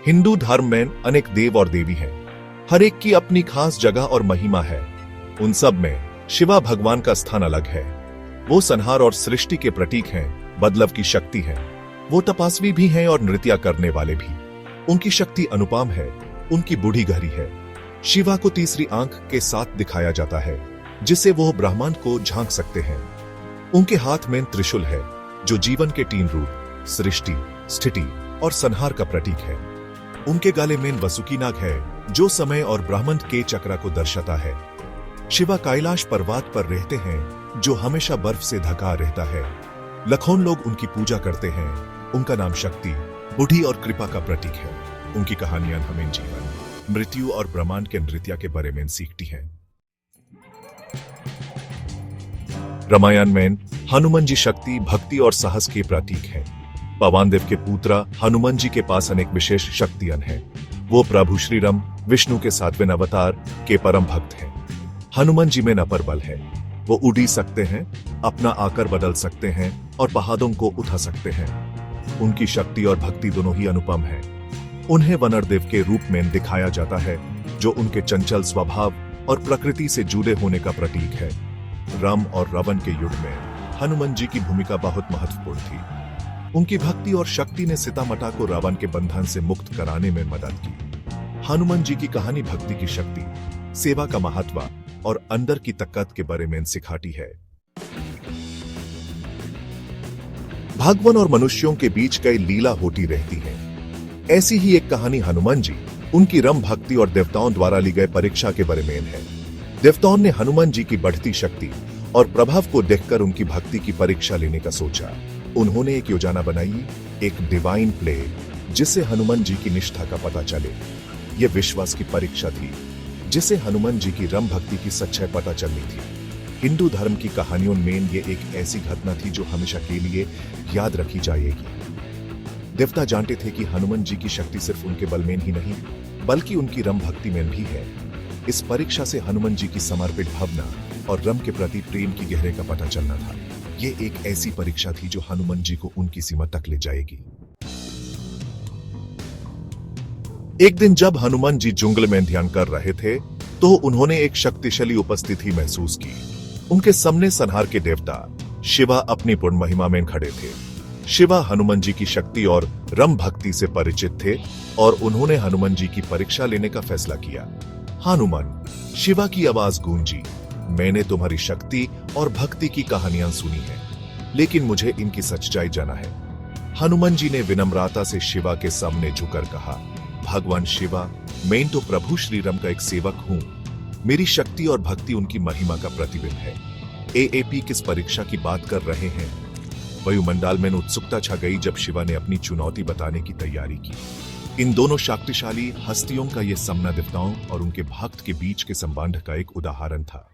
हिंदू धर्म में अनेक देव और देवी हैं। हर एक की अपनी खास जगह और महिमा है। उन सब में शिवा भगवान का स्थान अलग है। वो संहार और सृष्टि के प्रतीक हैं, बदलाव की शक्ति है। वो तपस्वी भी हैं और नृत्य करने वाले भी। उनकी शक्ति अनुपम है, उनकी बुद्धि गहरी है। शिवा को तीसरी आंख के साथ दिखाया जाता है, जिससे वो ब्रह्मांड को झांक सकते हैं। उनके हाथ में त्रिशूल है, जो जीवन के तीन रूप सृष्टि, स्थिति और संहार का प्रतीक है। उनके गले में वसुकी नाग है, जो समय और ब्रह्मांड के चक्र को दर्शाता है। शिवा कैलाश पर्वत पर रहते हैं, जो हमेशा बर्फ से ढका रहता है। लाखों लोग उनकी पूजा करते हैं। उनका नाम शक्ति, बुद्धि और कृपा का प्रतीक है। उनकी कहानियां हमें जीवन, मृत्यु और ब्रह्मांड के नृत्य के बारे में सीखती हैं। रामायण में हनुमान जी शक्ति, भक्ति और साहस के प्रतीक हैं। पवन देव के पुत्र हनुमान जी के पास अनेक विशेष शक्तियां हैं। वो प्रभु श्री राम विष्णु के 7वें अवतार के परम भक्त हैं। हनुमान जी में अपर बल है। वो उड़ सकते हैं, अपना आकार बदल सकते हैं और पहाड़ों को उठा सकते हैं। उनकी शक्ति और भक्ति दोनों ही अनुपम है। उन्हें वानर देव के रूप में दिखाया जाता है, जो उनके चंचल स्वभाव और प्रकृति से जुड़े होने का प्रतीक है। राम और रावण के युद्ध में हनुमान जी की भूमिका बहुत महत्वपूर्ण थी। उनकी भक्ति और शक्ति ने सीता माता को रावण के बंधन से मुक्त कराने में मदद की। हनुमान जी की कहानी भक्ति की शक्ति, सेवा का महत्व और अंदर की ताकत के बारे में सिखाती है। भगवान और मनुष्यों के बीच कई लीला होती रहती है। ऐसी ही एक कहानी हनुमान जी, उनकी राम भक्ति और देवताओं द्वारा ली गई परीक्षा के बारे में है। देवताओं ने हनुमान जी की बढ़ती शक्ति और प्रभाव को देखकर उनकी भक्ति की परीक्षा लेने का सोचा। उन्होंने एक योजना बनाई, एक डिवाइन प्ले, जिससे हनुमान जी की निष्ठा का पता चले। यह विश्वास की परीक्षा थी, जिसे हनुमान जी की राम भक्ति की सच्चाई पता चलनी थी। हिंदू धर्म की कहानियों में ये एक ऐसी घटना थी जो हमेशा के लिए याद रखी जाएगी। देवता जानते थे कि हनुमान जी की शक्ति सिर्फ उनके बल में ही नहीं, बल्कि उनकी राम भक्ति में भी है। इस परीक्षा से हनुमान जी की समर्पित भावना और राम के प्रति प्रेम की गहरे का पता चलना था। ये एक ऐसी परीक्षा थी जो हनुमान जी को उनकी सीमा तक ले जाएगी। एक दिन जब हनुमान जी जंगल में ध्यान कर रहे थे, तो उन्होंने एक शक्तिशाली उपस्थिति महसूस की। उनके सामने संहार के देवता शिवा अपनी पूर्ण महिमा में खड़े थे। शिवा हनुमान जी की शक्ति और राम भक्ति से परिचित थे और उन्होंने हनुमान जी की परीक्षा लेने का फैसला किया। हनुमान, शिवा की आवाज गूंजी, मैंने तुम्हारी शक्ति और भक्ति की कहानियां सुनी हैं, लेकिन मुझे इनकी सच्चाई जाना है। हनुमान जी ने विनम्रता से शिवा के सामने झुककर कहा, भगवान शिवा, मैं तो प्रभु श्री राम का एक सेवक हूं। मेरी शक्ति और भक्ति उनकी महिमा का प्रतिबिंब है। एएपी किस परीक्षा की बात कर रहे हैं? वायुमंडल में उत्सुकता छा गई जब शिवा ने अपनी चुनौती बताने की तैयारी की। इन दोनों शक्तिशाली हस्तियों का यह सामना देवताओं और उनके भक्त के बीच के संबंध का एक उदाहरण था।